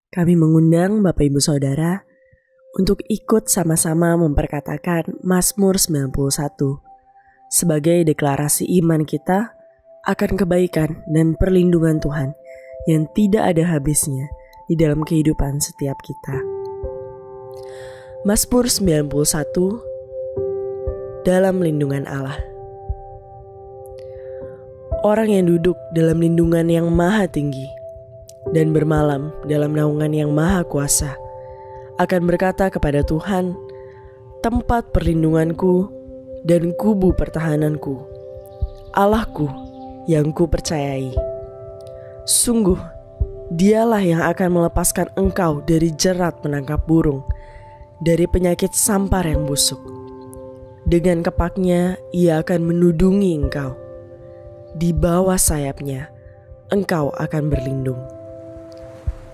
Kami mengundang Bapak Ibu Saudara untuk ikut sama-sama memperkatakan Mazmur 91 sebagai deklarasi iman kita akan kebaikan dan perlindungan Tuhan yang tidak ada habisnya di dalam kehidupan setiap kita. Mazmur 91 dalam lindungan Allah. Orang yang duduk dalam lindungan yang maha tinggi dan bermalam dalam naungan yang maha kuasa akan berkata kepada Tuhan, tempat perlindunganku dan kubu pertahananku, Allahku yang ku percayai. Sungguh, dialah yang akan melepaskan engkau dari jerat menangkap burung, dari penyakit sampar yang busuk. Dengan kepaknya ia akan menudungi engkau. Di bawah sayapnya engkau akan berlindung.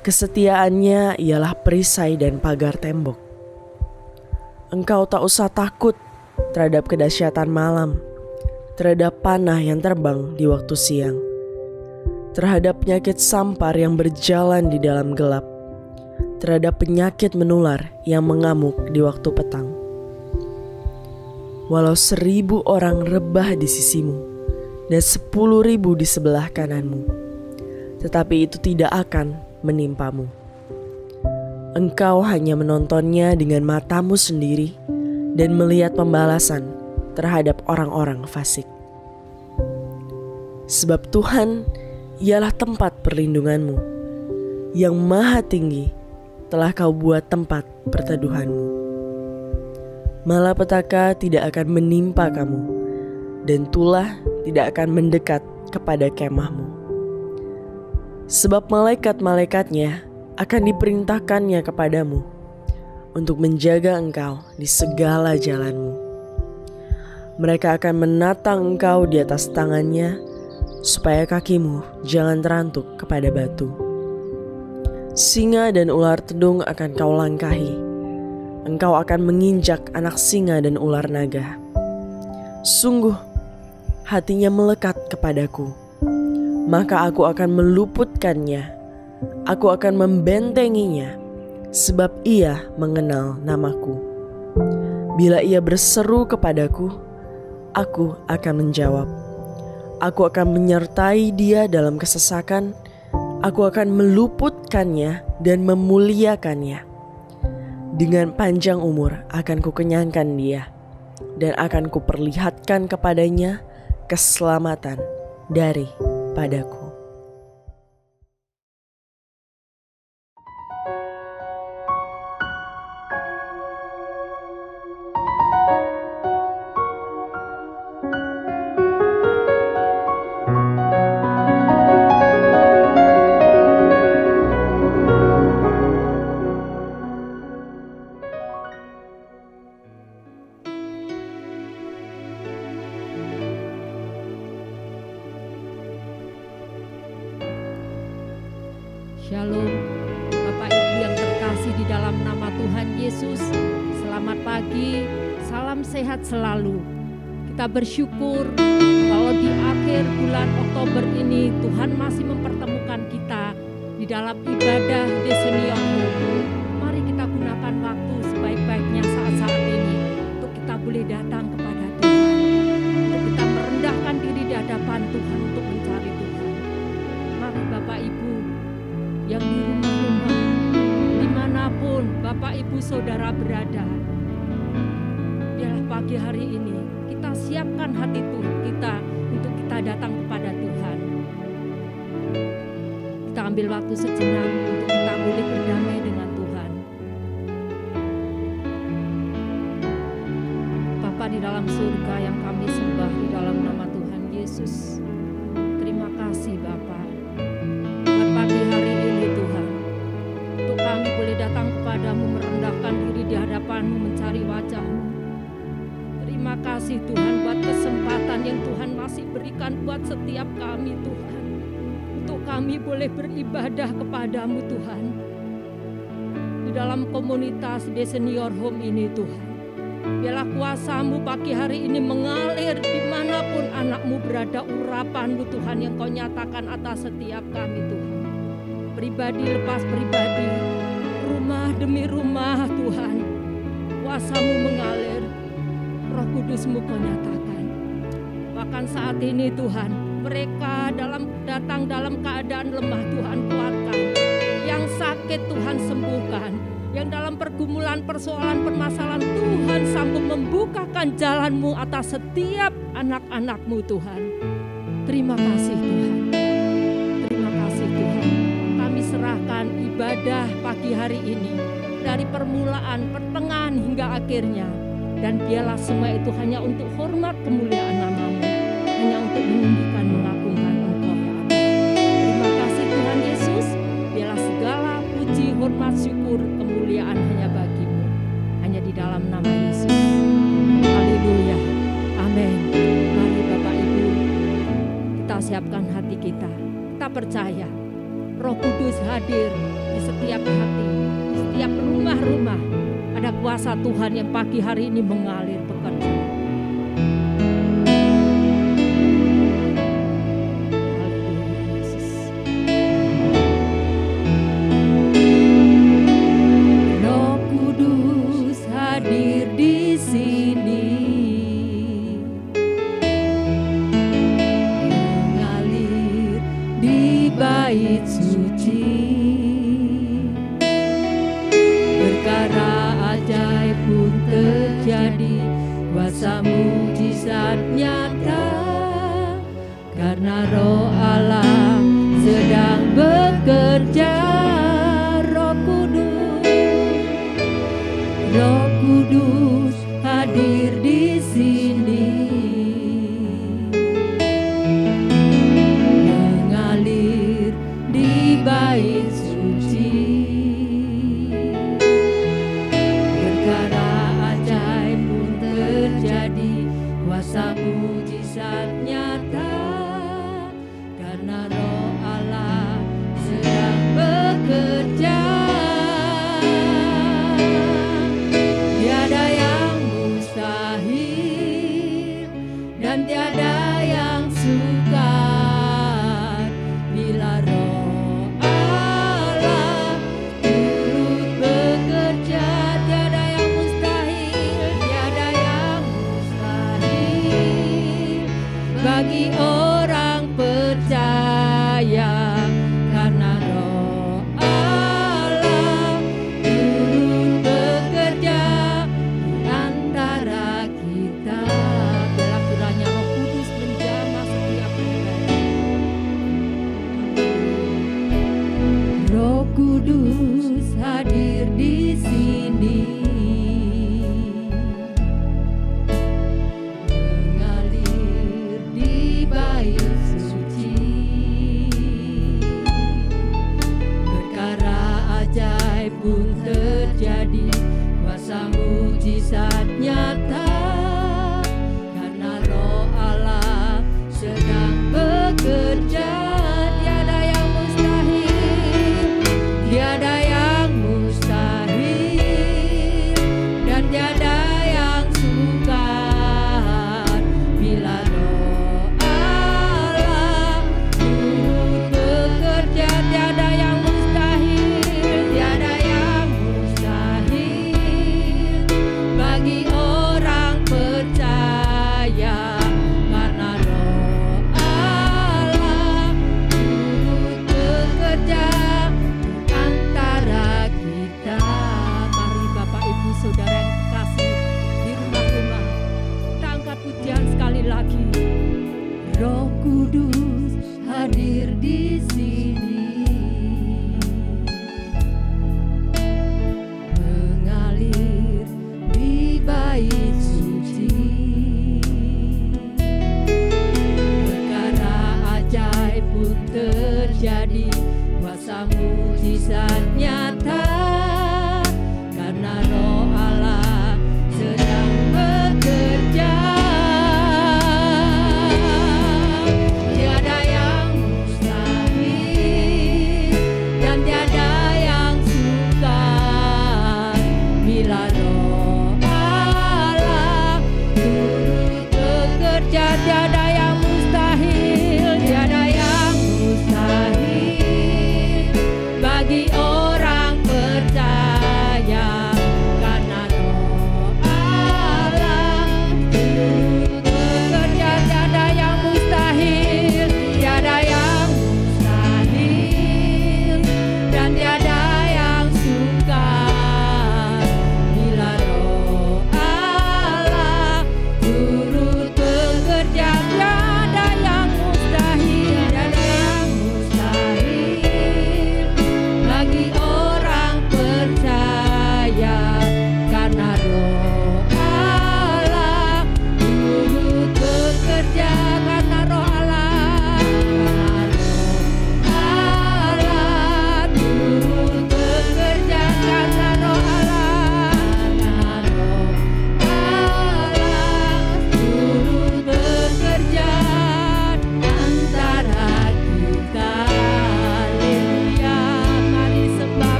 Kesetiaannya ialah perisai dan pagar tembok. Engkau tak usah takut terhadap kedahsyatan malam, terhadap panah yang terbang di waktu siang, terhadap penyakit sampar yang berjalan di dalam gelap, terhadap penyakit menular yang mengamuk di waktu petang. Walau 1000 orang rebah di sisimu dan 10.000 di sebelah kananmu, tetapi itu tidak akan menimpamu. Engkau hanya menontonnya dengan matamu sendiri dan melihat pembalasan terhadap orang-orang fasik. Sebab Tuhan ialah tempat perlindunganmu, yang maha tinggi telah kau buat tempat perteduhanmu. Malapetaka tidak akan menimpa kamu, dan tulah tidak akan mendekat kepada kemahmu. Sebab malaikat-malaikatnya akan diperintahkannya kepadamu untuk menjaga engkau di segala jalanmu. Mereka akan menatang engkau di atas tangannya, supaya kakimu jangan terantuk kepada batu. Singa dan ular tedung akan kau langkahi. Engkau akan menginjak anak singa dan ular naga. Sungguh, hatinya melekat kepadaku, maka aku akan meluputkannya. Aku akan membentenginya, sebab ia mengenal namaku. Bila ia berseru kepadaku, aku akan menjawab. Aku akan menyertai dia dalam kesesakan. Aku akan meluputkannya dan memuliakannya. Dengan panjang umur akan kukenyangkan dia, dan akan kuperlihatkan kepadanya keselamatan daripadaku. Shalom, Bapak Ibu yang terkasih di dalam nama Tuhan Yesus. Selamat pagi, salam sehat selalu. Kita bersyukur kalau di akhir bulan Oktober ini Tuhan masih mempertemukan kita di dalam ibadah The Senior Home. Mari kita gunakan waktu sebaik-baiknya saat-saat ini untuk kita boleh datang kepada Tuhan, untuk kita merendahkan diri di hadapan Tuhan untuk mencari Tuhan. Mari Bapak Ibu yang di rumah-rumah, dimanapun Bapak Ibu Saudara berada, biarlah pagi hari ini kita siapkan hati kita untuk kita datang kepada Tuhan. Kita ambil waktu sejenak untuk kita boleh berdamai dengan Tuhan. Bapa di dalam surga yang kami sembah di dalam nama Tuhan Yesus, terima kasih Bapa buat pagi hari ini Tuhan, untuk kami boleh datang kepadamu, merendahkan diri di hadapanmu, mencari wajahmu. Terima kasih Tuhan buat kesempatan yang Tuhan masih berikan buat setiap kami Tuhan, untuk kami boleh beribadah kepadamu Tuhan di dalam komunitas The Senior Home ini Tuhan. Biarlah kuasa-Mu pagi hari ini mengalir dimanapun anak-Mu berada, urapan-Mu Tuhan yang Kau nyatakan atas setiap kami Tuhan. pribadi lepas pribadi, rumah demi rumah Tuhan, kuasa-Mu mengalir, Roh Kudus-Mu Kau nyatakan. Bahkan saat ini Tuhan, mereka datang dalam keadaan lemah, Tuhan kuatkan. Yang sakit Tuhan sembuhkan, yang dalam pergumulan, persoalan, permasalahan, Tuhan sanggup membukakan jalan-Mu atas setiap anak-anak-Mu Tuhan. Terima kasih Tuhan. Terima kasih Tuhan. Kami serahkan ibadah pagi hari ini dari permulaan, pertengahan hingga akhirnya. Dan biarlah semua itu hanya untuk hormat kemuliaan nama-Mu, hanya untuk meninggikan, mengagungkan Engkau ya Allah. Terima kasih Tuhan Yesus. Biarlah segala puji, hormat, syukur, kemuliaan hanya bagi-Mu, hanya di dalam nama Yesus. Haleluya. Amin. Mari Bapak Ibu, kita siapkan hati kita. Kita percaya Roh Kudus hadir di setiap hati, di setiap rumah-rumah. Ada kuasa Tuhan yang pagi hari ini mengalir bekerja. Roh Kudus hadir di sini, mengalir di bait suci. Perkara ajaib pun terjadi, kuasa mujizat nyata, karena Roh Allah sedang bekerja. Roh Kudus hadir di sini, mengalir di bait suci. Kuasa mujizat nyata, karena Roh Allah sedang bekerja. Tiada yang mustahil dan tiada yang sukar bila Roh Allah turut bekerja. Tiada yang mustahil, tiada yang bagi orang percaya, karena Roh Allah turut bekerja di antara kita. Dalam kiranya Roh Kudus menjamah setiap pribadi. Roh Kudus hadir di sini, pun terjadi, kuasa mujizat nyata, karena Roh Allah sedang bekerja. Tiada yang mustahil, tiada yang mustahil, dan tiada yang sukar bila Roh Allah turut bekerja. Tiada yang bagi orang percaya, karena Roh Allah turut bekerja di antara kita. Mari Bapak Ibu Saudara yang terkasih di rumah-rumah, kita angkat pujian sekali lagi. Roh Kudus hadir di sini, mengalir di bait suci. Perkara ajaib pun terjadi, kuasa mujizat nyata, karena Roh Allah sedang bekerja. Tiada yang mustahil dan tiada yang sukar bila Roh Allah turut bekerja. Tiada yang mustahil, tiada yang mustahil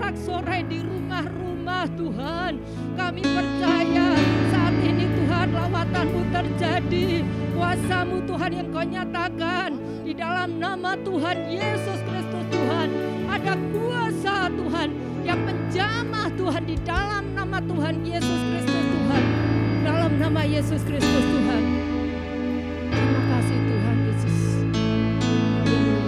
sorak-sorai di rumah-rumah Tuhan. Kami percaya saat ini Tuhan lawatan-Mu terjadi. Kuasa-Mu Tuhan yang Kau nyatakan di dalam nama Tuhan Yesus Kristus Tuhan. Ada kuasa Tuhan yang menjamah Tuhan di dalam nama Tuhan Yesus Kristus Tuhan. Dalam nama Yesus Kristus Tuhan. Terima kasih Tuhan Yesus. Penuhi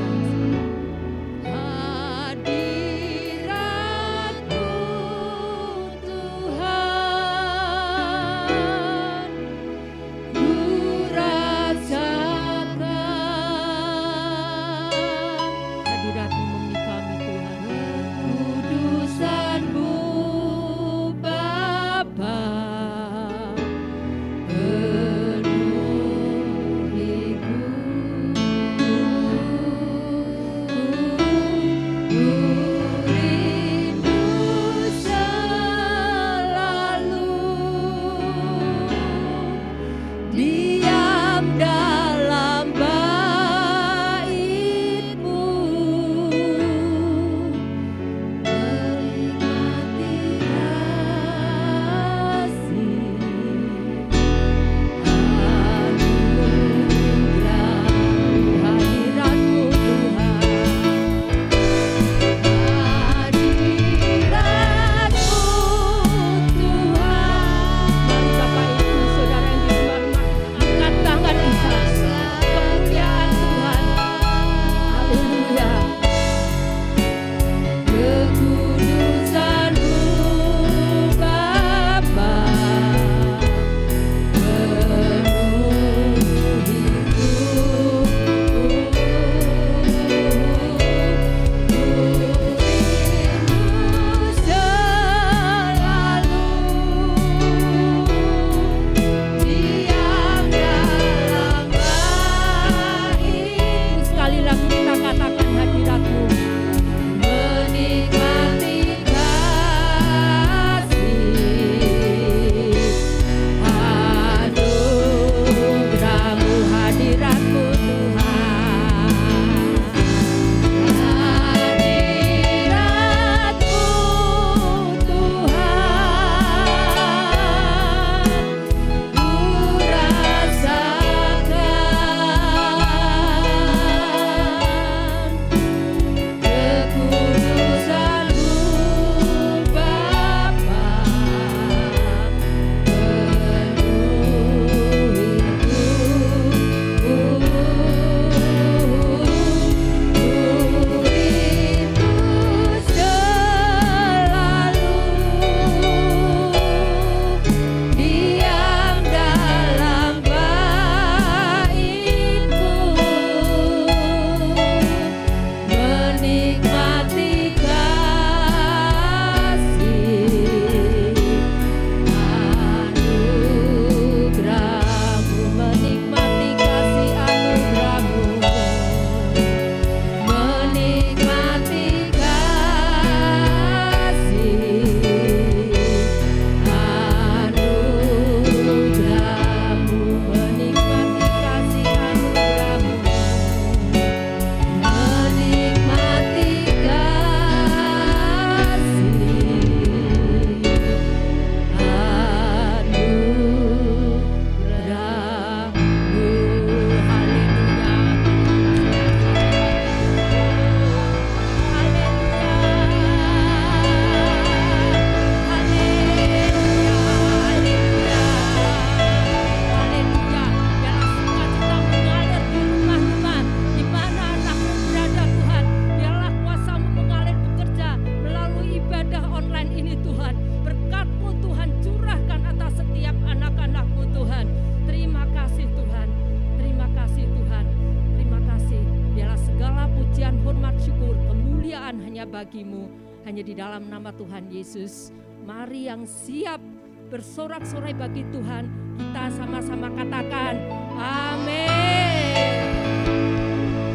Tuhan hanya bagimu, hanya di dalam nama Tuhan Yesus. Mari yang siap bersorak-sorai bagi Tuhan, kita sama-sama katakan amin.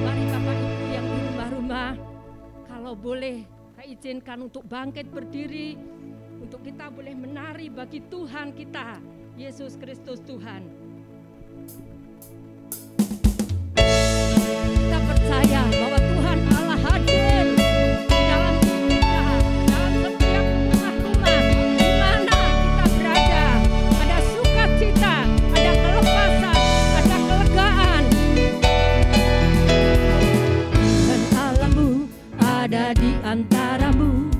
Mari Bapak Ibu yang di rumah-rumah, kalau boleh saya izinkan untuk bangkit berdiri, untuk kita boleh menari bagi Tuhan kita, Yesus Kristus Tuhan. Kita percaya bahwa Tuhan Allah hadir di dalam hidup kita, dalam setiap rumah-rumah di mana kita berada. Ada sukacita, ada kelepasan, ada kelegaan. Dan Allahmu ada di antaramu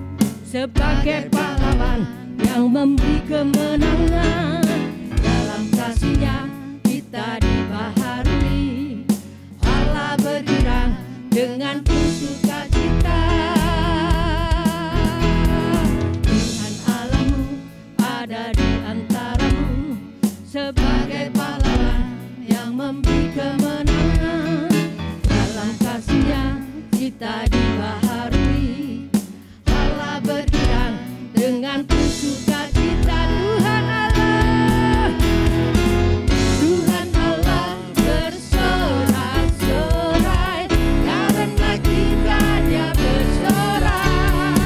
sebagai pahlawan yang memberi kemenangan. Dalam kasih-Nya kita dibaharui, Allah bergirang dengan sukacita. Tuhan Allahmu ada di antaramu sebagai pahlawan yang memberi kemenangan. Dalam kasih-Nya kita dibaharui, Allah bergirang dengan sukacita. Tuhan Allah bersorak-sorai karena kita Dia bersorak,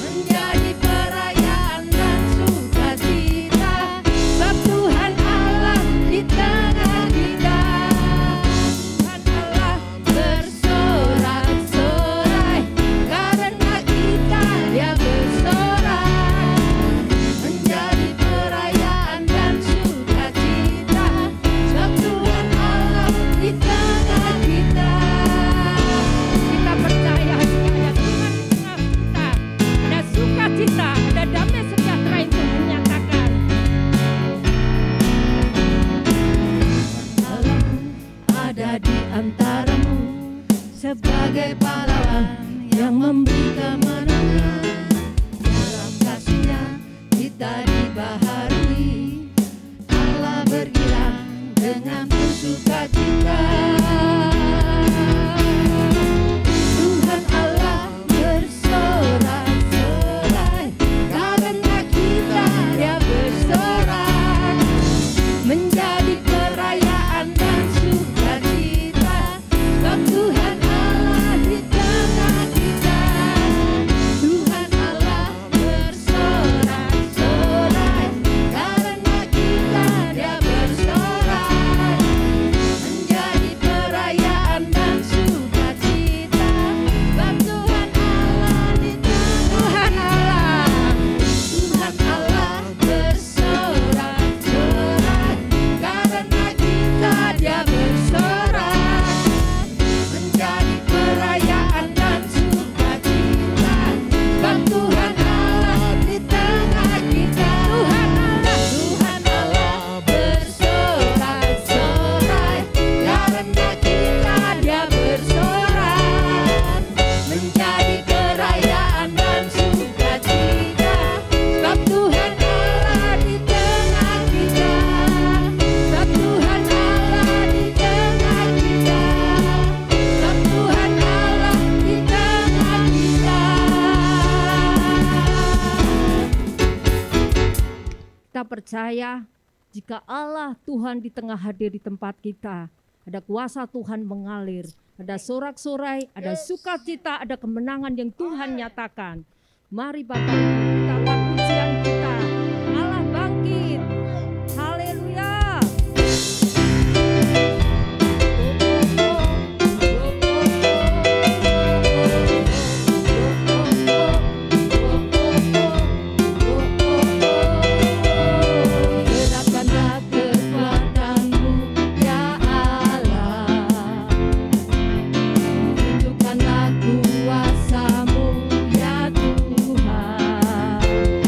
menjadi perayaan dan sukacita. Sebab Tuhan Allah di tengah kita. Tuhan Allah bersorak-sorai karena kita Dia bersorak, menjadi perayaan dan sukacita. Sebab Tuhan Allah di tengah kita. Kita percaya ada Tuhan di tengah kita, ada sukacita, ada damai sejahtera yang Tuhan nyatakan. Allahmu ada di antaramu sebagai pahlawan yang memberi kemenangan. Dalam kasih-Nya kita dibaharui, Allah bergirang dengan sukacita. Tuhan Allah bersorak-sorai karena kita Dia bersorak, menjadi perayaan dan sukacita. Sebab Tuhan Allah di tengah kita. Tuhan Allah bersorak-sorai karena kita Dia bersorak, menjadi perayaan dan sukacita. Sebab Tuhan Allah di tengah. Tuhan Allah bersorak-sorai karena kita Dia bersorak, menjadi perayaan dan sukacita. Sebab Tuhan Allah di tengah kita. Tuhan Allah bersorak-sorai karena kita Dia bersorak, menjadi perayaan dan sukacita. Sebab Tuhan Allah di tengah kita. Sebab Tuhan Allah di tengah kita. Sebab Tuhan Allah di tengah kita. Kita percaya jika Allah Tuhan di tengah hadir di tempat kita, ada kuasa Tuhan mengalir, ada sorak-sorai, ada sukacita, ada kemenangan yang Tuhan nyatakan. Mari Bapak Ibu, kita buat pujian kita. Allah bangkit. Haleluya. Gerakkanlah kekuatan-Mu ya Allah, tunjukkanlah kuasa-Mu ya Tuhan.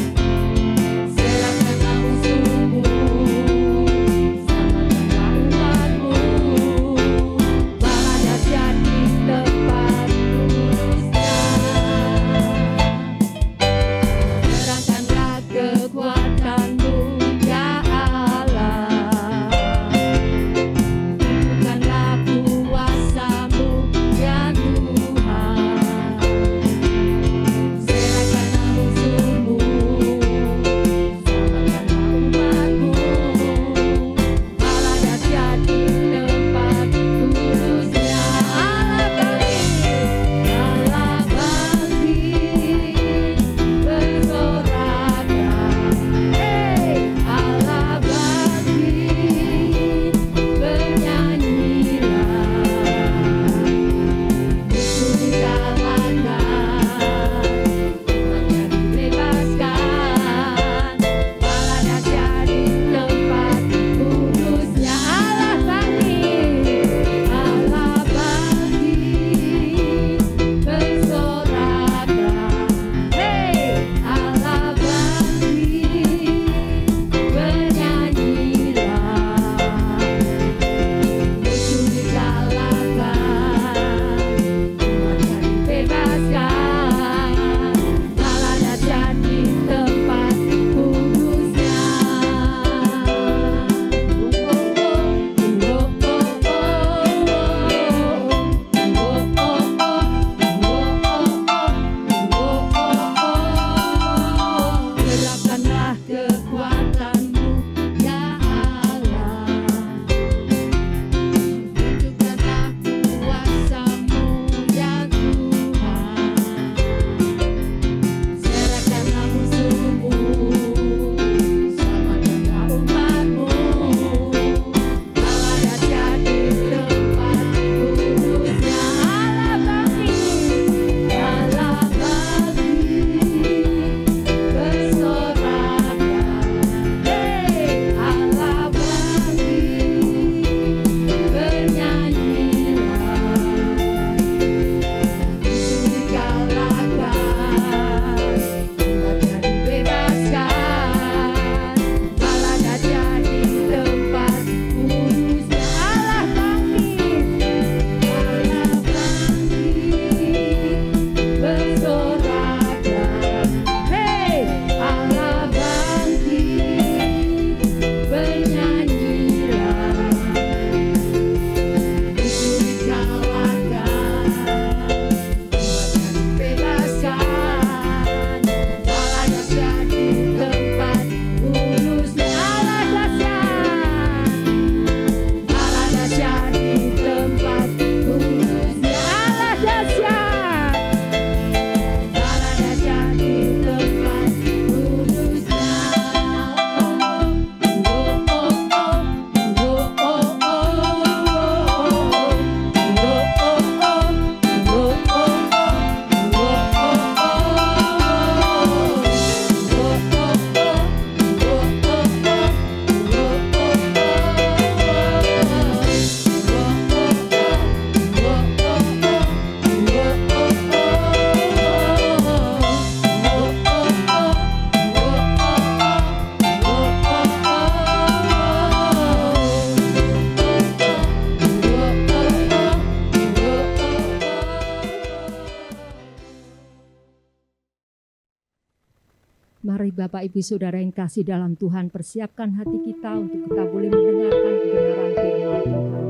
Mari Bapak Ibu Saudara yang kasih dalam Tuhan, persiapkan hati kita untuk kita boleh mendengarkan kebenaran firman Tuhan.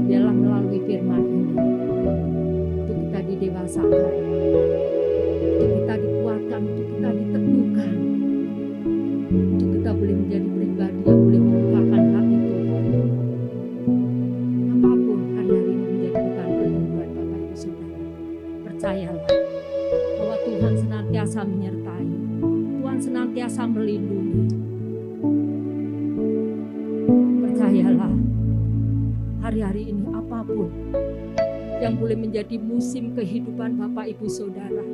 Biarlah melalui firman ini, untuk kita didewasakan, untuk kita dikuatkan, untuk kita diteguhkan, untuk kita boleh menjadi pribadi yang boleh melupakan hati Tuhan. Apapun hari-hari ini menjadi beban renungan Bapak Ibu Saudara, percayalah bahwa Tuhan senantiasa menyertai, Tuhan senantiasa melindungi. Percayalah, hari-hari ini apapun yang boleh menjadi musim kehidupan Bapak Ibu Saudara,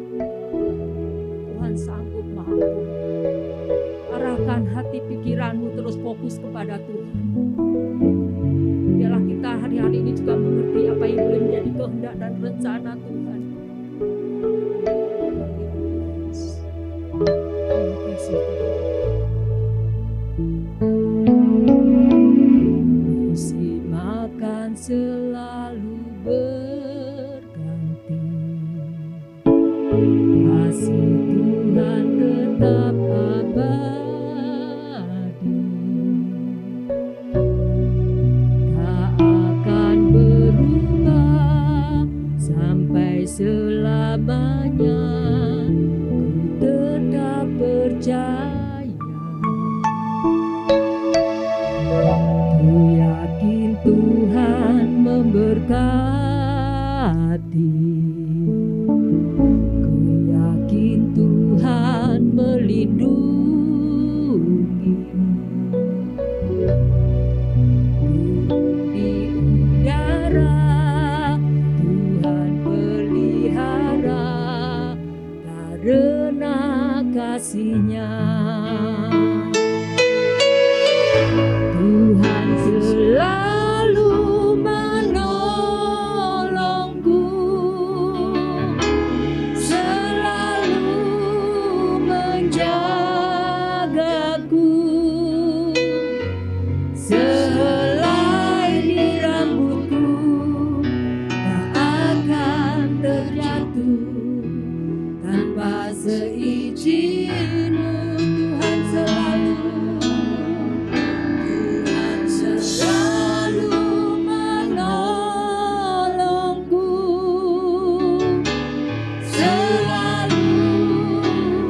Tuhan sanggup mampu. Arahkan hati pikiranmu terus fokus kepada Tuhan. Biarlah kita hari-hari ini juga mengerti apa yang boleh menjadi kehendak dan rencana Tuhan. Musim akan selalu berganti, kasih Tuhan tetap abadi, tak akan berubah sampai selamanya. Ku tetap percaya, ku yakin Tuhan memberkati, ku yakin Tuhan melindungi. Di udara Tuhan pelihara, karena kasih-Nya. Tuhan selalu menolongku, selalu menjagaku. Sehelai di rambutku tak akan terjatuh tanpa seizin-Mu. Tuhan selalu menolongku, selalu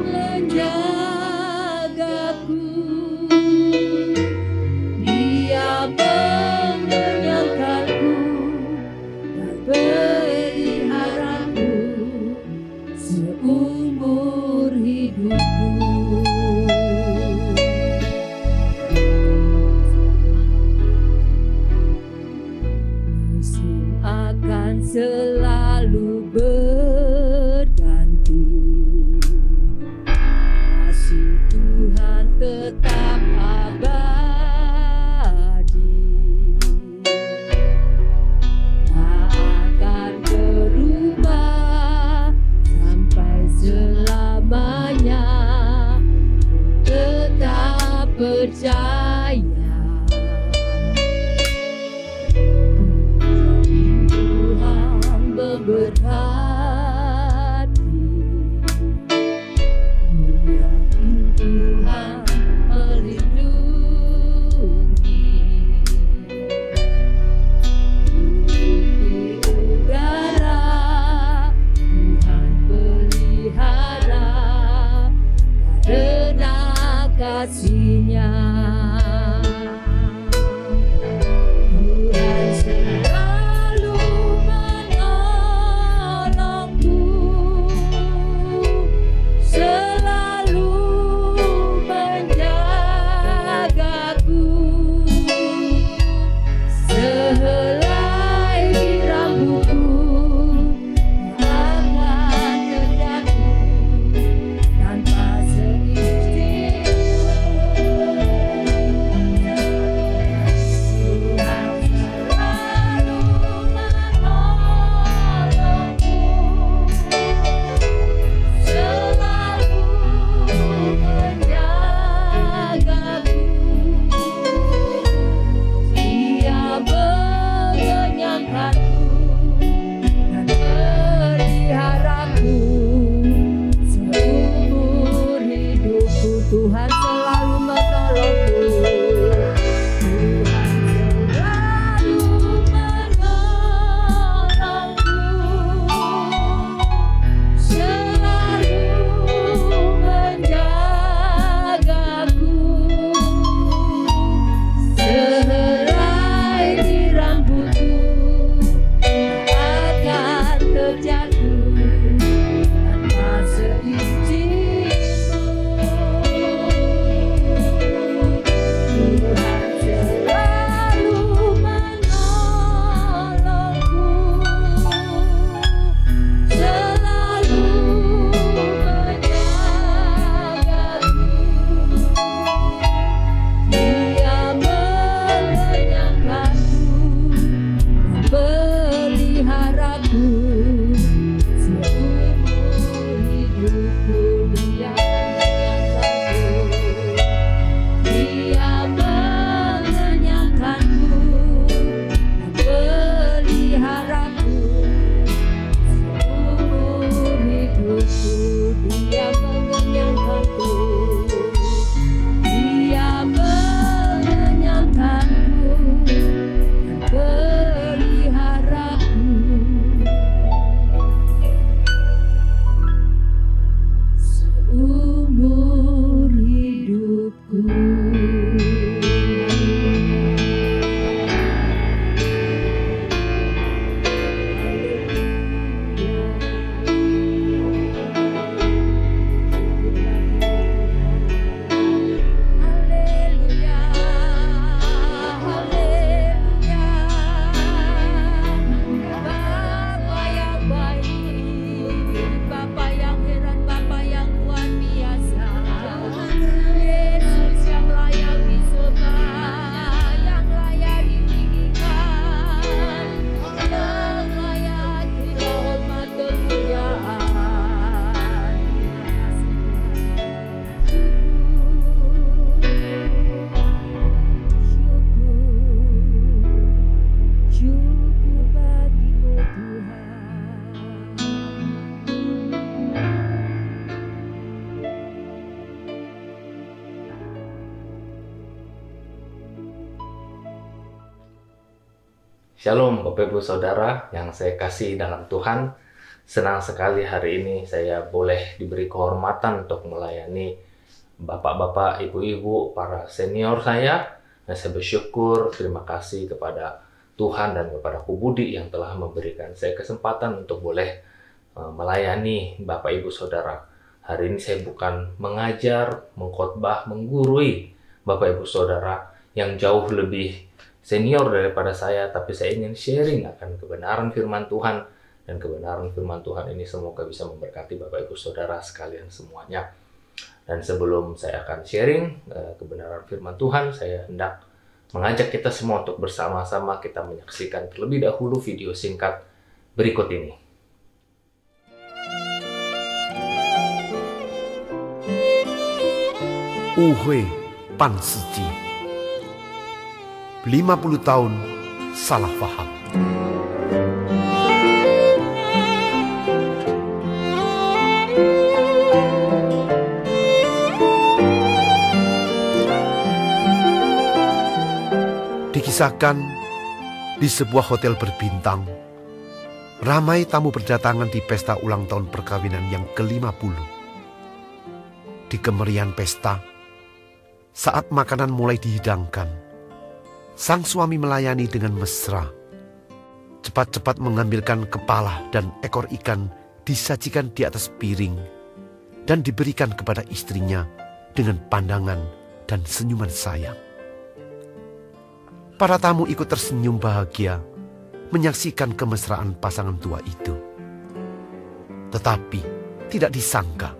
menjagaku. Dia mengenyangkanku dan peliharaku seumur hidupku. Musim akan selalu berganti, kasih Tuhan tetap abadi, tak akan berubah sampai selamanya. Ku tetap percaya, Tuhan memberkati, ku yakin Tuhan melindungi. Di udara Tuhan pelihara, karena kasih-Nya. Tuhan selalu menolongku, selalu menjagaku. Sehelai di rambutku tak akan terjatuh tanpa seizin-Mu. Shalom Bapak Ibu Saudara yang saya kasih dalam Tuhan. Senang sekali hari ini saya boleh diberi kehormatan untuk melayani Bapak-bapak, Ibu-ibu, para senior saya. Dan saya bersyukur, terima kasih kepada Tuhan dan kepada Ku Budi yang telah memberikan saya kesempatan untuk boleh melayani Bapak Ibu Saudara. Hari ini saya bukan mengajar, mengkhotbah, menggurui Bapak Ibu Saudara yang jauh lebih senior daripada saya, tapi saya ingin sharing akan kebenaran firman Tuhan, dan kebenaran firman Tuhan ini semoga bisa memberkati Bapak Ibu Saudara sekalian semuanya. Dan sebelum saya akan sharing kebenaran firman Tuhan, saya hendak mengajak kita semua untuk bersama-sama kita menyaksikan terlebih dahulu video singkat berikut ini. Uhui Pan Siji, 50 tahun salah paham. Dikisahkan di sebuah hotel berbintang, ramai tamu berdatangan di pesta ulang tahun perkawinan yang ke-50. Di kemeriahan pesta, saat makanan mulai dihidangkan, sang suami melayani dengan mesra. Cepat-cepat mengambilkan kepala dan ekor ikan disajikan di atas piring dan diberikan kepada istrinya dengan pandangan dan senyuman sayang. Para tamu ikut tersenyum bahagia menyaksikan kemesraan pasangan tua itu. Tetapi tidak disangka,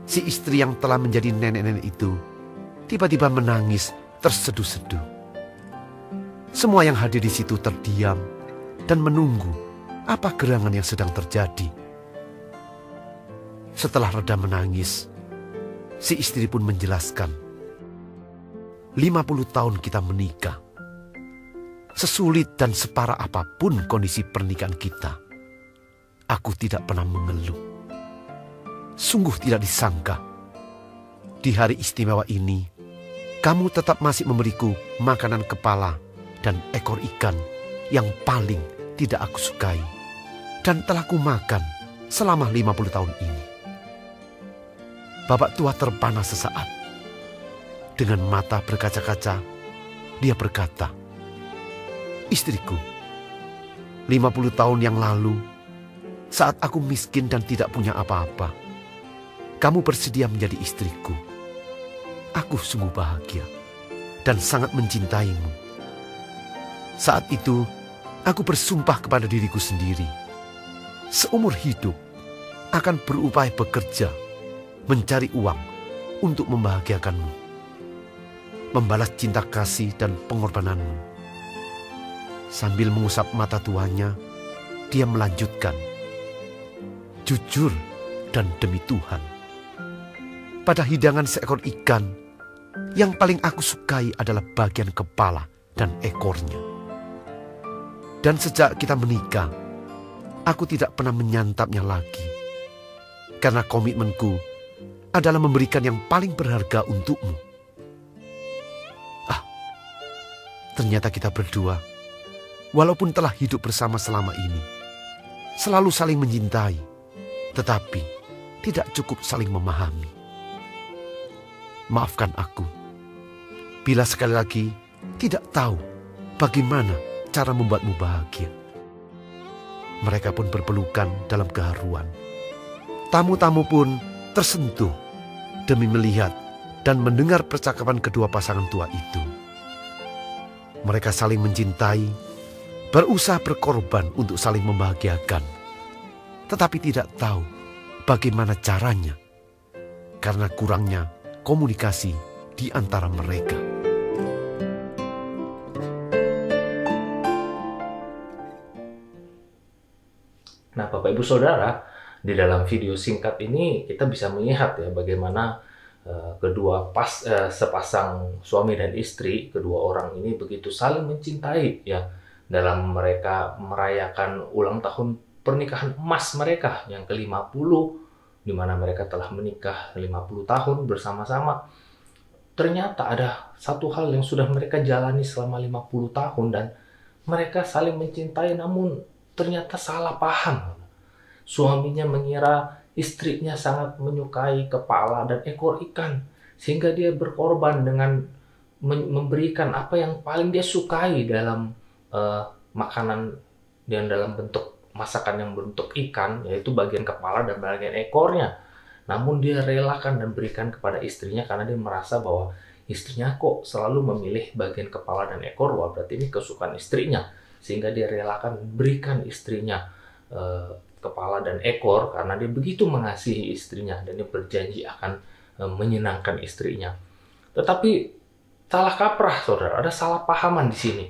si istri yang telah menjadi nenek-nenek itu tiba-tiba menangis terseduh-seduh. Semua yang hadir di situ terdiam dan menunggu apa gerangan yang sedang terjadi. Setelah reda menangis, si istri pun menjelaskan, 50 tahun kita menikah. Sesulit dan separah apapun kondisi pernikahan kita, aku tidak pernah mengeluh. Sungguh tidak disangka, di hari istimewa ini, kamu tetap masih memberiku makanan kepala dan ekor ikan yang paling tidak aku sukai dan telah kumakan selama 50 tahun ini. Bapak tua terpana sesaat. Dengan mata berkaca-kaca, dia berkata, "Istriku, 50 tahun yang lalu, Saat aku miskin dan tidak punya apa-apa, kamu bersedia menjadi istriku. Aku sungguh bahagia dan sangat mencintaimu. Saat itu, aku bersumpah kepada diriku sendiri, seumur hidup akan berupaya bekerja, mencari uang untuk membahagiakanmu, membalas cinta kasih dan pengorbananmu. Sambil mengusap mata tuanya, dia melanjutkan, jujur dan demi Tuhan, pada hidangan seekor ikan, yang paling aku sukai adalah bagian kepala dan ekornya. Dan sejak kita menikah, aku tidak pernah menyantapnya lagi, karena komitmenku adalah memberikan yang paling berharga untukmu. Ternyata kita berdua, walaupun telah hidup bersama selama ini, selalu saling mencintai, tetapi tidak cukup saling memahami. Maafkan aku, bila sekali lagi tidak tahu bagaimana cara membuatmu bahagia. Mereka pun berpelukan dalam keharuan. Tamu-tamu pun tersentuh demi melihat dan mendengar percakapan kedua pasangan tua itu. Mereka saling mencintai, berusaha berkorban untuk saling membahagiakan, tetapi tidak tahu bagaimana caranya karena kurangnya komunikasi di antara mereka. Nah, Bapak Ibu Saudara, di dalam video singkat ini kita bisa melihat ya bagaimana sepasang suami dan istri, kedua orang ini begitu saling mencintai ya dalam mereka merayakan ulang tahun pernikahan emas mereka yang ke-50, di mana mereka telah menikah 50 tahun bersama-sama. Ternyata ada satu hal yang sudah mereka jalani selama 50 tahun dan mereka saling mencintai, namun ternyata salah paham. Suaminya mengira istrinya sangat menyukai kepala dan ekor ikan, sehingga dia berkorban dengan memberikan apa yang paling dia sukai dalam makanan dan dalam bentuk masakan yang bentuk ikan, yaitu bagian kepala dan bagian ekornya. Namun dia relakan dan berikan kepada istrinya karena dia merasa bahwa istrinya kok selalu memilih bagian kepala dan ekor, wah berarti ini kesukaan istrinya, sehingga dia relakan berikan istrinya kepala dan ekor karena dia begitu mengasihi istrinya dan dia berjanji akan menyenangkan istrinya. Tetapi salah kaprah, saudara, ada salah pahaman di sini.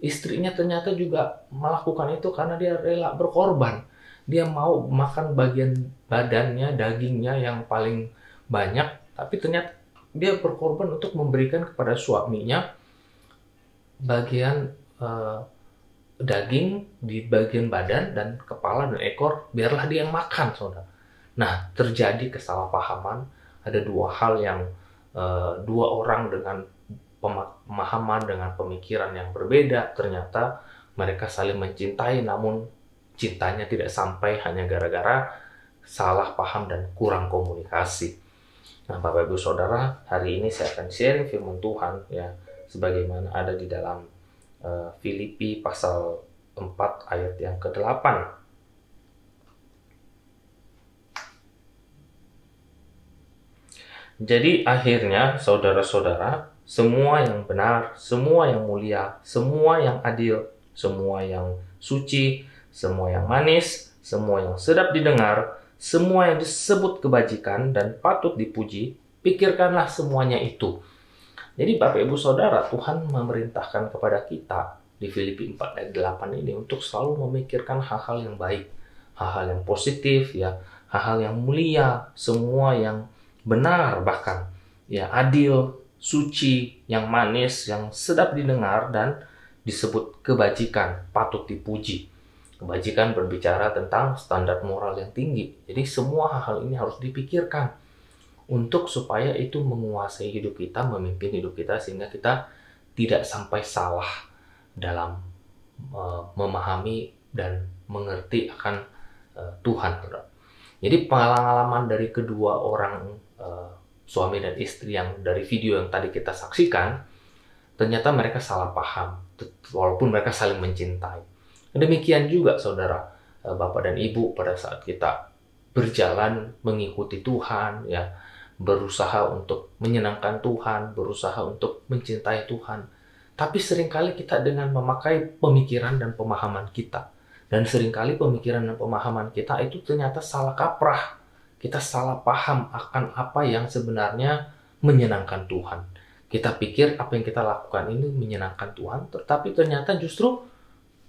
Istrinya ternyata juga melakukan itu karena dia rela berkorban. Dia mau makan bagian badannya, dagingnya yang paling banyak, tapi ternyata dia berkorban untuk memberikan kepada suaminya bagian daging di bagian badan dan kepala dan ekor, biarlah dia yang makan, saudara. Nah, terjadi kesalahpahaman. Ada dua hal yang dua orang dengan pemahaman, dengan pemikiran yang berbeda, ternyata mereka saling mencintai, namun cintanya tidak sampai hanya gara-gara salah paham dan kurang komunikasi. Nah, Bapak Ibu Saudara, hari ini saya akan sharing firman Tuhan ya, sebagaimana ada di dalam Filipi pasal 4 ayat yang ke-8. Jadi akhirnya saudara-saudara, semua yang benar, semua yang mulia, semua yang adil, semua yang suci, semua yang manis, semua yang sedap didengar, semua yang disebut kebajikan dan patut dipuji, pikirkanlah semuanya itu. Jadi Bapak Ibu Saudara, Tuhan memerintahkan kepada kita di Filipi 4 ayat 8 ini untuk selalu memikirkan hal-hal yang baik, hal-hal yang positif ya, hal-hal yang mulia, semua yang benar bahkan ya, adil, suci, yang manis, yang sedap didengar dan disebut kebajikan, patut dipuji. Kebajikan berbicara tentang standar moral yang tinggi. Jadi semua hal-hal ini harus dipikirkan untuk supaya itu menguasai hidup kita, memimpin hidup kita, sehingga kita tidak sampai salah dalam memahami dan mengerti akan Tuhan. Jadi pengalaman dari kedua orang suami dan istri yang dari video yang tadi kita saksikan, ternyata mereka salah paham walaupun mereka saling mencintai. Demikian juga saudara, Bapak dan Ibu pada saat kita berjalan mengikuti Tuhan, ya, berusaha untuk menyenangkan Tuhan, berusaha untuk mencintai Tuhan. Tapi seringkali kita dengan memakai pemikiran dan pemahaman kita. Dan seringkali pemikiran dan pemahaman kita itu ternyata salah kaprah. Kita salah paham akan apa yang sebenarnya menyenangkan Tuhan. Kita pikir apa yang kita lakukan ini menyenangkan Tuhan, tetapi ternyata justru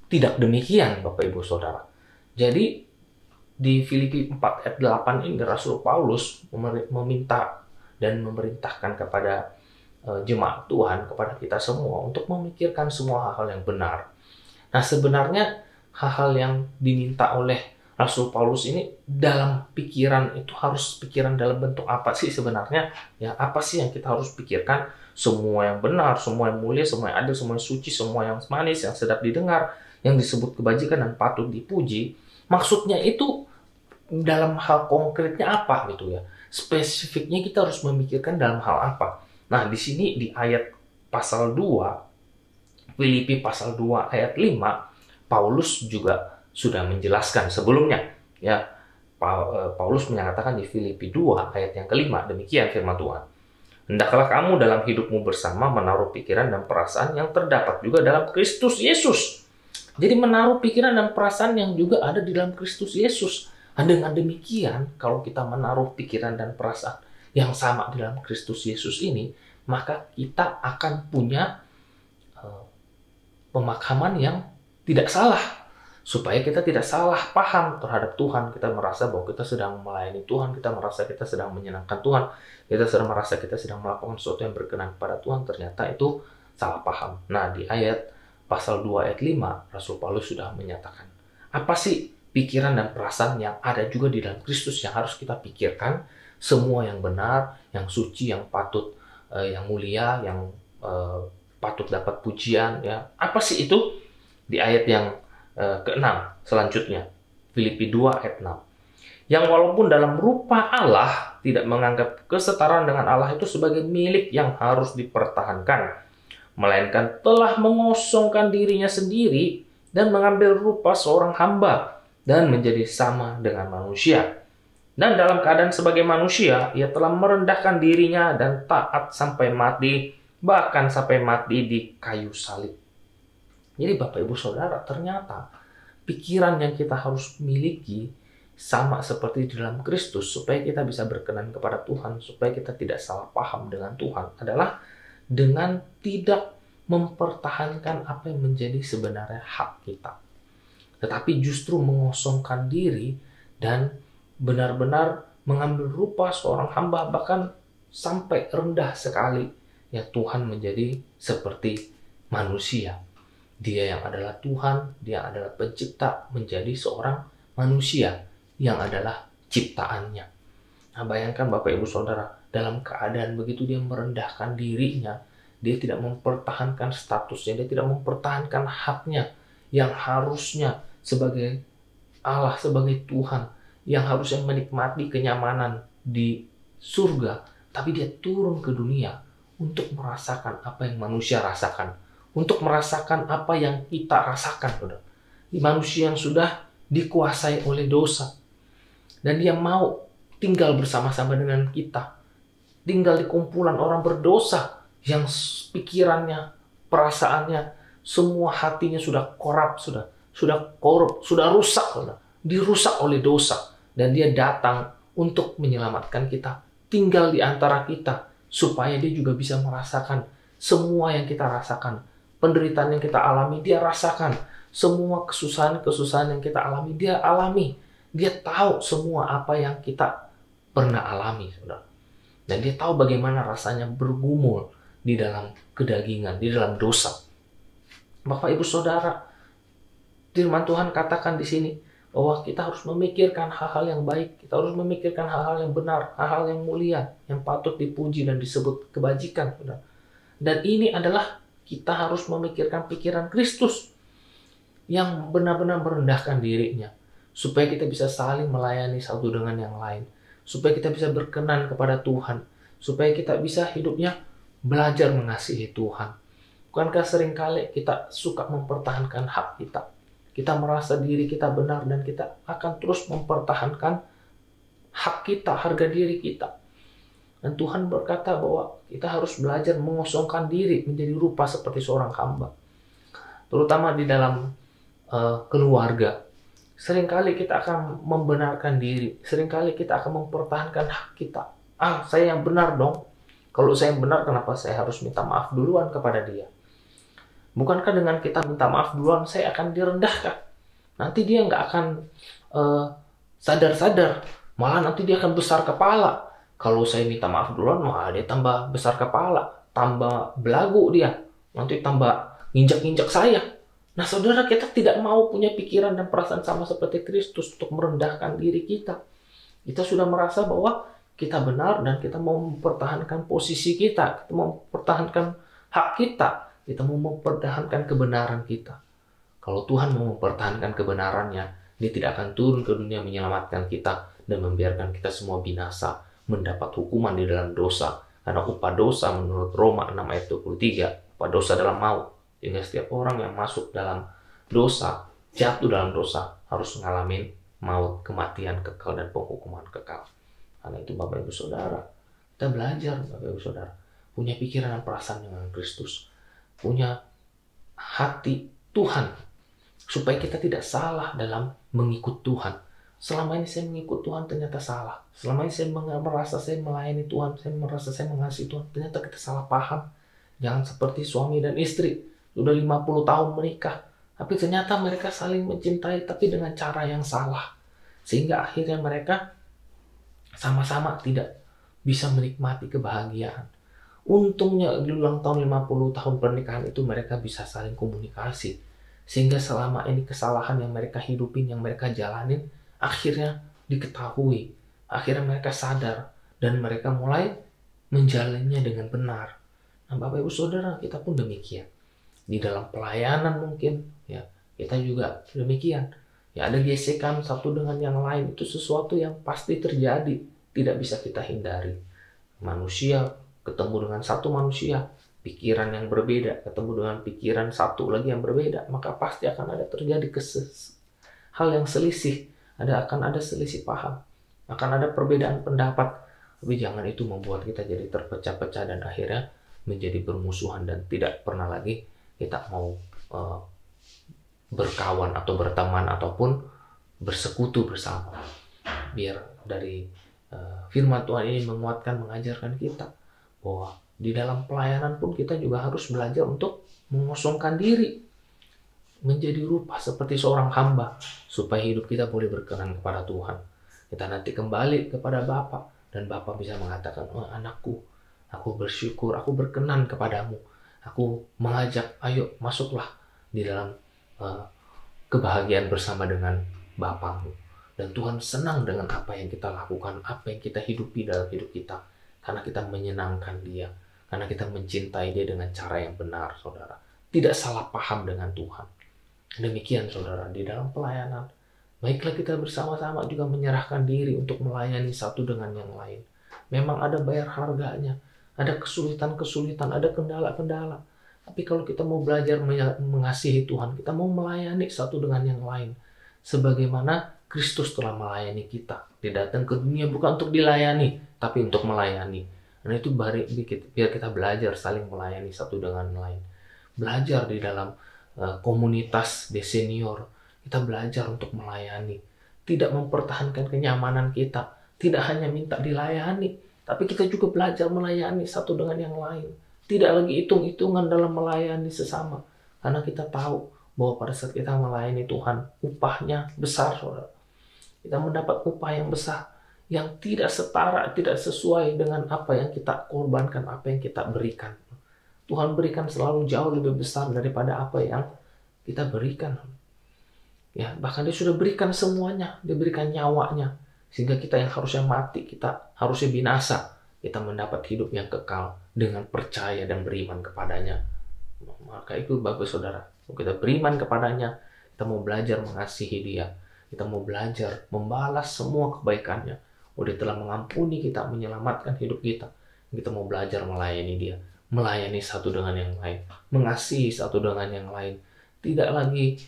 tidak demikian, Bapak Ibu Saudara. Jadi di Filipi 4 ayat 8 ini Rasul Paulus meminta dan memerintahkan kepada jemaat Tuhan, kepada kita semua untuk memikirkan semua hal-hal yang benar. Nah, sebenarnya hal-hal yang diminta oleh Rasul Paulus ini dalam pikiran itu harus pikiran dalam bentuk apa sih sebenarnya? Ya, apa sih yang kita harus pikirkan? Semua yang benar, semua yang mulia, semua yang adil, semua yang suci, semua yang manis, yang sedap didengar, yang disebut kebajikan dan patut dipuji. Maksudnya itu dalam hal konkretnya apa gitu ya? Spesifiknya kita harus memikirkan dalam hal apa? Nah, di sini di ayat pasal 2, Filipi pasal 2 ayat 5, Paulus juga sudah menjelaskan sebelumnya. Ya, Paulus menyatakan di Filipi 2 ayat yang kelima, demikian firman Tuhan. Hendaklah kamu dalam hidupmu bersama menaruh pikiran dan perasaan yang terdapat juga dalam Kristus Yesus. Jadi menaruh pikiran dan perasaan yang juga ada di dalam Kristus Yesus. Dengan demikian, kalau kita menaruh pikiran dan perasaan yang sama di dalam Kristus Yesus ini, maka kita akan punya pemahaman yang tidak salah. Supaya kita tidak salah paham terhadap Tuhan. Kita merasa bahwa kita sedang melayani Tuhan, kita merasa kita sedang menyenangkan Tuhan, kita sedang merasa kita sedang melakukan sesuatu yang berkenan kepada Tuhan. Ternyata itu salah paham. Nah, di ayat pasal 2 ayat 5, Rasul Paulus sudah menyatakan, apa sih pikiran dan perasaan yang ada juga di dalam Kristus yang harus kita pikirkan? Semua yang benar, yang suci, yang patut, yang mulia, yang patut dapat pujian. Ya. Apa sih itu? Di ayat yang ke-6 selanjutnya, Filipi 2 ayat 6. Yang walaupun dalam rupa Allah tidak menganggap kesetaraan dengan Allah itu sebagai milik yang harus dipertahankan, melainkan telah mengosongkan dirinya sendiri dan mengambil rupa seorang hamba dan menjadi sama dengan manusia. Dan dalam keadaan sebagai manusia, ia telah merendahkan dirinya dan taat sampai mati, bahkan sampai mati di kayu salib. Jadi Bapak Ibu Saudara, ternyata pikiran yang kita harus miliki sama seperti di dalam Kristus supaya kita bisa berkenan kepada Tuhan, supaya kita tidak salah paham dengan Tuhan adalah dengan tidak mempertahankan apa yang menjadi sebenarnya hak kita. Tetapi justru mengosongkan diri dan benar-benar mengambil rupa seorang hamba, bahkan sampai rendah sekali. Ya, Tuhan menjadi seperti manusia. Dia yang adalah Tuhan, dia adalah pencipta, menjadi seorang manusia yang adalah ciptaannya. Nah, bayangkan Bapak Ibu Saudara, dalam keadaan begitu dia merendahkan dirinya, dia tidak mempertahankan statusnya, dia tidak mempertahankan haknya yang harusnya sebagai Allah, sebagai Tuhan, yang harusnya menikmati kenyamanan di surga, tapi dia turun ke dunia untuk merasakan apa yang manusia rasakan, untuk merasakan apa yang kita rasakan. Manusia yang sudah dikuasai oleh dosa, dan dia mau tinggal bersama-sama dengan kita, tinggal di kumpulan orang berdosa yang pikirannya, perasaannya, semua hatinya sudah korup, sudah rusak, dirusak oleh dosa. Dan dia datang untuk menyelamatkan kita, tinggal di antara kita, supaya dia juga bisa merasakan semua yang kita rasakan. Penderitaan yang kita alami, dia rasakan. Semua kesusahan-kesusahan yang kita alami, dia alami. Dia tahu semua apa yang kita pernah alami, saudara. Dan dia tahu bagaimana rasanya bergumul di dalam kedagingan, di dalam dosa. Bapak Ibu Saudara, firman Tuhan katakan di sini bahwa kita harus memikirkan hal-hal yang baik, kita harus memikirkan hal-hal yang benar, hal-hal yang mulia, yang patut dipuji dan disebut kebajikan. Dan ini adalah kita harus memikirkan pikiran Kristus yang benar-benar merendahkan dirinya, supaya kita bisa saling melayani satu dengan yang lain, supaya kita bisa berkenan kepada Tuhan, supaya kita bisa hidupnya belajar mengasihi Tuhan. Bukankah seringkali kita suka mempertahankan hak kita? kita merasa diri kita benar, dan kita akan terus mempertahankan hak kita, harga diri kita. Dan Tuhan berkata bahwa kita harus belajar mengosongkan diri menjadi rupa seperti seorang hamba. Terutama di dalam keluarga. Seringkali kita akan membenarkan diri. Seringkali kita akan mempertahankan hak kita. Saya yang benar dong. Kalau saya yang benar, kenapa saya harus minta maaf duluan kepada dia? Bukankah dengan kita minta maaf duluan, saya akan direndahkan? Nanti dia nggak akan sadar-sadar. Malah nanti dia akan besar kepala. Kalau saya minta maaf duluan, malah dia tambah besar kepala. Tambah belagu dia. Nanti tambah nginjak-nginjak saya. Nah saudara, kita tidak mau punya pikiran dan perasaan sama seperti Kristus untuk merendahkan diri kita. Kita sudah merasa bahwa kita benar dan kita mau mempertahankan posisi kita. Kita mau mempertahankan hak kita. Kita mau mempertahankan kebenaran kita. Kalau Tuhan mau mempertahankan kebenarannya, Dia tidak akan turun ke dunia menyelamatkan kita dan membiarkan kita semua binasa, mendapat hukuman di dalam dosa. Karena upah dosa menurut Roma 6 ayat 23, upah dosa dalam maut. Sehingga setiap orang yang masuk dalam dosa, jatuh dalam dosa, harus mengalami maut, kematian kekal, dan penghukuman kekal. Karena itu Bapak Ibu Saudara, kita belajar Bapak Ibu Saudara, punya pikiran dan perasaan dengan Kristus, punya hati Tuhan, supaya kita tidak salah dalam mengikut Tuhan. Selama ini saya mengikut Tuhan, ternyata salah. Selama ini saya merasa saya melayani Tuhan, saya merasa saya mengasihi Tuhan, ternyata kita salah paham. Jangan seperti suami dan istri, sudah 50 tahun menikah, tapi ternyata mereka saling mencintai, tapi dengan cara yang salah. Sehingga akhirnya mereka sama-sama tidak bisa menikmati kebahagiaan. Untungnya di ulang tahun 50 tahun pernikahan itu mereka bisa saling komunikasi. Sehingga selama ini kesalahan yang mereka hidupin, yang mereka jalanin, akhirnya diketahui. Akhirnya mereka sadar dan mereka mulai menjalannya dengan benar. Nah Bapak Ibu Saudara, kita pun demikian. Di dalam pelayanan mungkin, ya kita juga demikian. Ya ada gesekan satu dengan yang lain, itu sesuatu yang pasti terjadi, tidak bisa kita hindari. Manusia ketemu dengan satu manusia, pikiran yang berbeda, ketemu dengan pikiran satu lagi yang berbeda, maka pasti akan ada terjadi hal yang selisih, akan ada selisih paham, akan ada perbedaan pendapat. Tapi jangan itu membuat kita jadi terpecah-pecah dan akhirnya menjadi bermusuhan dan tidak pernah lagi kita mau berkawan atau berteman ataupun bersekutu bersama. Biar dari firman Tuhan ini menguatkan, mengajarkan kita bahwa di dalam pelayanan pun kita juga harus belajar untuk mengosongkan diri, menjadi rupa seperti seorang hamba, supaya hidup kita boleh berkenan kepada Tuhan. Kita nanti kembali kepada Bapa dan Bapa bisa mengatakan, oh anakku, aku bersyukur, aku berkenan kepadamu. Aku mengajak, ayo masuklah di dalam kebahagiaan bersama dengan Bapamu. Dan Tuhan senang dengan apa yang kita lakukan, apa yang kita hidupi dalam hidup kita. Karena kita menyenangkan Dia. Karena kita mencintai Dia dengan cara yang benar, saudara. Tidak salah paham dengan Tuhan. Demikian, saudara, di dalam pelayanan. Baiklah kita bersama-sama juga menyerahkan diri untuk melayani satu dengan yang lain. Memang ada bayar harganya. Ada kesulitan-kesulitan, ada kendala-kendala. Tapi kalau kita mau belajar mengasihi Tuhan, kita mau melayani satu dengan yang lain. Sebagaimana Kristus telah melayani kita. Dia datang ke dunia bukan untuk dilayani, tapi untuk melayani. Dan itu biar kita belajar saling melayani satu dengan lain. Belajar di dalam komunitas de senior. Kita belajar untuk melayani. Tidak mempertahankan kenyamanan kita. Tidak hanya minta dilayani, tapi kita juga belajar melayani satu dengan yang lain. Tidak lagi hitung-hitungan dalam melayani sesama. Karena kita tahu bahwa pada saat kita melayani Tuhan, upahnya besar, saudara. Kita mendapat upah yang besar, yang tidak setara, tidak sesuai dengan apa yang kita korbankan, apa yang kita berikan. Tuhan berikan selalu jauh lebih besar daripada apa yang kita berikan. Ya, bahkan Dia sudah berikan semuanya, Dia berikan nyawanya. Sehingga kita yang harusnya mati, kita harusnya binasa. Kita mendapat hidup yang kekal dengan percaya dan beriman kepadanya. Maka itu Bapak Saudara, kita beriman kepadanya, kita mau belajar mengasihi Dia. Kita mau belajar membalas semua kebaikannya. Dia telah mengampuni kita, menyelamatkan hidup kita. Kita mau belajar melayani Dia. Melayani satu dengan yang lain. Mengasihi satu dengan yang lain. Tidak lagi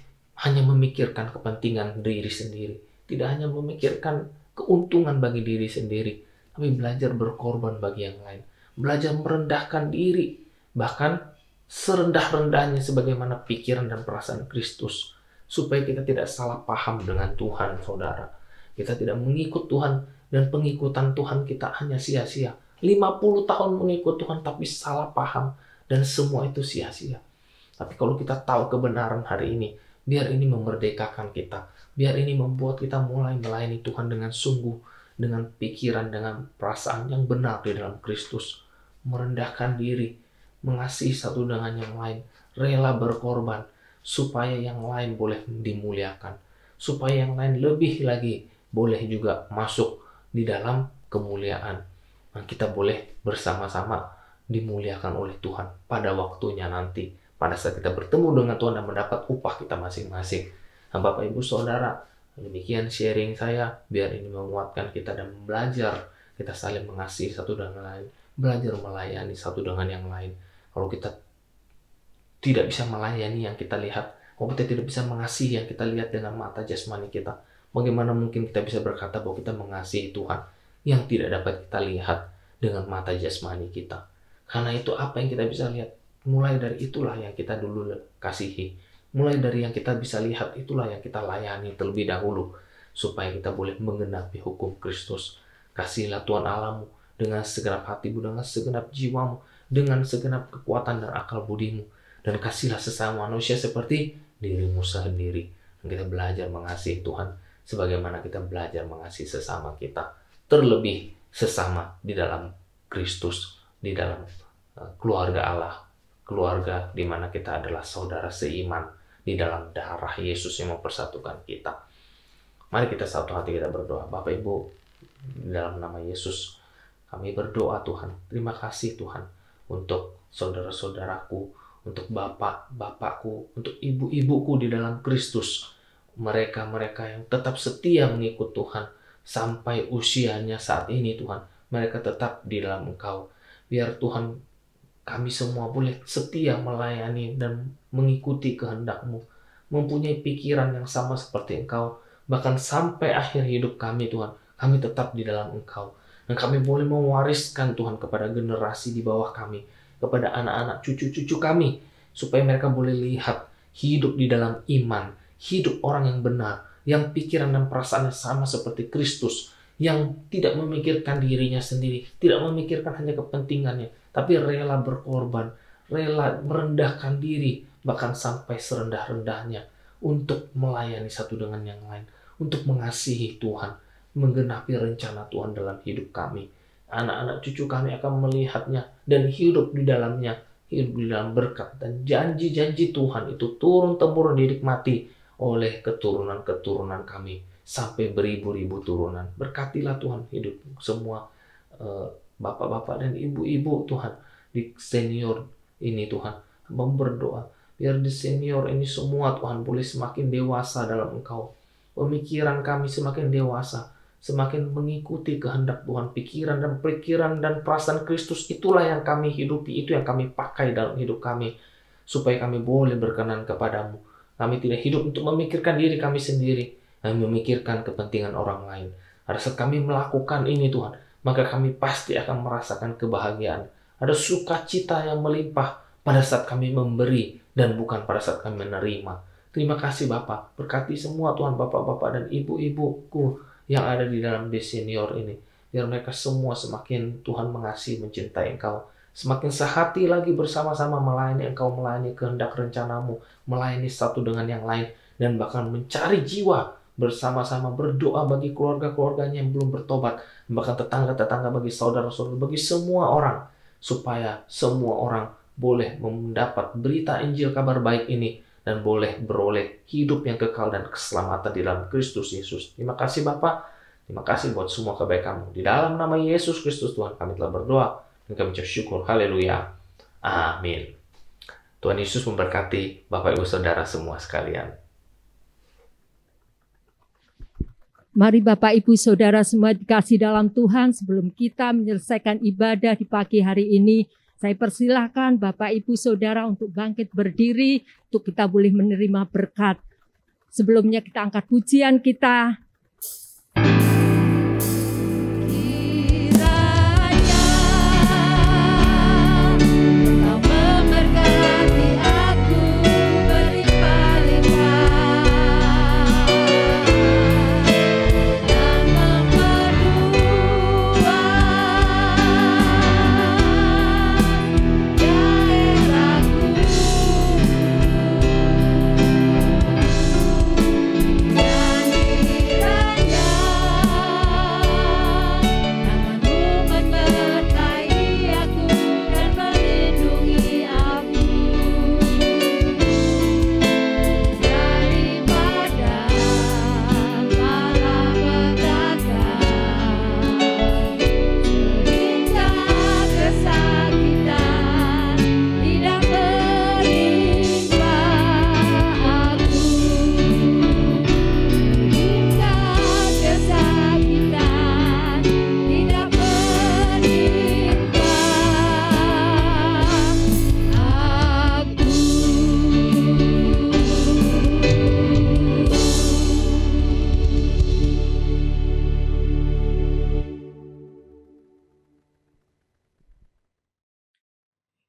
hanya memikirkan kepentingan diri sendiri, tidak hanya memikirkan keuntungan bagi diri sendiri, tapi belajar berkorban bagi yang lain, belajar merendahkan diri, bahkan serendah-rendahnya sebagaimana pikiran dan perasaan Kristus, supaya kita tidak salah paham dengan Tuhan, saudara. Kita tidak mengikut Tuhan, dan pengikutan Tuhan kita hanya sia-sia. 50 tahun mengikut Tuhan tapi salah paham, dan semua itu sia-sia. Tapi kalau kita tahu kebenaran hari ini, biar ini memerdekakan kita, biar ini membuat kita mulai melayani Tuhan dengan sungguh, dengan pikiran, dengan perasaan yang benar di dalam Kristus, merendahkan diri, mengasihi satu dengan yang lain, rela berkorban, supaya yang lain boleh dimuliakan, supaya yang lain lebih lagi boleh juga masuk di dalam kemuliaan. Nah, kita boleh bersama-sama dimuliakan oleh Tuhan pada waktunya nanti, pada saat kita bertemu dengan Tuhan dan mendapat upah kita masing-masing. Nah, Bapak Ibu Saudara, demikian sharing saya, biar ini menguatkan kita dan belajar kita saling mengasihi satu dengan lain, belajar melayani satu dengan yang lain. Kalau kita tidak bisa melayani yang kita lihat, kalau kita tidak bisa mengasihi yang kita lihat dengan mata jasmani kita, bagaimana mungkin kita bisa berkata bahwa kita mengasihi Tuhan yang tidak dapat kita lihat dengan mata jasmani kita? Karena itu apa yang kita bisa lihat, mulai dari itulah yang kita dulu kasihi. Mulai dari yang kita bisa lihat, itulah yang kita layani terlebih dahulu, supaya kita boleh menggenapi hukum Kristus. Kasihilah Tuhan Allahmu dengan segenap hatimu, dengan segenap jiwamu, dengan segenap kekuatan dan akal budimu. Dan kasihilah sesama manusia seperti dirimu sendiri. Dan kita belajar mengasihi Tuhan, sebagaimana kita belajar mengasihi sesama kita. Terlebih sesama di dalam Kristus, di dalam keluarga Allah. Keluarga di mana kita adalah saudara seiman di dalam darah Yesus yang mempersatukan kita. Mari kita satu hati kita berdoa. Bapak Ibu, di dalam nama Yesus kami berdoa Tuhan. Terima kasih Tuhan untuk saudara-saudaraku, untuk bapak-bapakku, untuk ibu-ibuku di dalam Kristus. Mereka-mereka yang tetap setia mengikut Tuhan sampai usianya saat ini Tuhan. Mereka tetap di dalam Engkau. Biar Tuhan kami semua boleh setia melayani dan mengikuti kehendak-Mu, mempunyai pikiran yang sama seperti Engkau, bahkan sampai akhir hidup kami Tuhan, kami tetap di dalam Engkau. Dan kami boleh mewariskan Tuhan kepada generasi di bawah kami, kepada anak-anak cucu-cucu kami, supaya mereka boleh lihat hidup di dalam iman, hidup orang yang benar, yang pikiran dan perasaannya sama seperti Kristus, yang tidak memikirkan dirinya sendiri, tidak memikirkan hanya kepentingannya, tapi rela berkorban, rela merendahkan diri, bahkan sampai serendah-rendahnya untuk melayani satu dengan yang lain, untuk mengasihi Tuhan, menggenapi rencana Tuhan dalam hidup kami. Anak-anak cucu kami akan melihatnya dan hidup di dalamnya, hidup di dalam berkat dan janji-janji Tuhan itu turun-temurun dinikmati oleh keturunan-keturunan kami sampai beribu-ribu turunan. Berkatilah Tuhan hidup semua bapak-bapak dan ibu-ibu Tuhan di senior ini Tuhan. Hamba berdoa biar di senior ini semua Tuhan boleh semakin dewasa dalam Engkau. Pemikiran kami semakin dewasa, semakin mengikuti kehendak Tuhan. Pikiran dan perasaan Kristus itulah yang kami hidupi, itu yang kami pakai dalam hidup kami, supaya kami boleh berkenan kepadamu. Kami tidak hidup untuk memikirkan diri kami sendiri, kami memikirkan kepentingan orang lain. Pada saat kami melakukan ini Tuhan, maka kami pasti akan merasakan kebahagiaan. Ada sukacita yang melimpah pada saat kami memberi dan bukan pada saat kami menerima. Terima kasih Bapa, berkati semua Tuhan, bapak-bapak dan ibu-ibuku yang ada di dalam di senior ini. Biar mereka semua semakin Tuhan mengasihi, mencintai Engkau, semakin sehati lagi bersama-sama melayani Engkau, melayani kehendak rencanamu, melayani satu dengan yang lain, dan bahkan mencari jiwa bersama-sama, berdoa bagi keluarga-keluarganya yang belum bertobat, bahkan tetangga-tetangga, bagi saudara-saudara, bagi semua orang, supaya semua orang boleh mendapat berita Injil kabar baik ini dan boleh beroleh hidup yang kekal dan keselamatan di dalam Kristus Yesus. Terima kasih Bapa, terima kasih buat semua kebaikan-Mu. Di dalam nama Yesus Kristus Tuhan kami telah berdoa dan kami ucap syukur. Haleluya. Amin. Tuhan Yesus memberkati Bapak Ibu Saudara semua sekalian. Mari Bapak Ibu Saudara semua dikasih dalam Tuhan, sebelum kita menyelesaikan ibadah di pagi hari ini, saya persilahkan Bapak Ibu Saudara untuk bangkit berdiri, untuk kita boleh menerima berkat. Sebelumnya kita angkat pujian kita.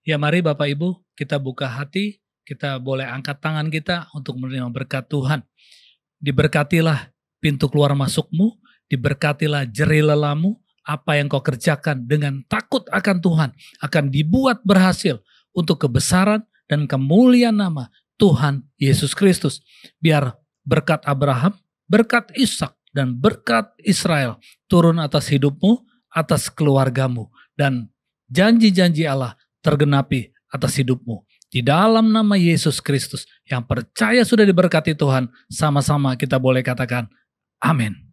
Ya mari Bapak Ibu, kita buka hati, kita boleh angkat tangan kita untuk menerima berkat Tuhan. Diberkatilah pintu keluar masukmu, diberkatilah jerih lelamu, apa yang kau kerjakan dengan takut akan Tuhan akan dibuat berhasil untuk kebesaran dan kemuliaan nama Tuhan Yesus Kristus. Biar berkat Abraham, berkat Ishak, dan berkat Israel turun atas hidupmu, atas keluargamu, dan janji-janji Allah tergenapi atas hidupmu. Di dalam nama Yesus Kristus yang percaya sudah diberkati Tuhan, sama-sama kita boleh katakan amin.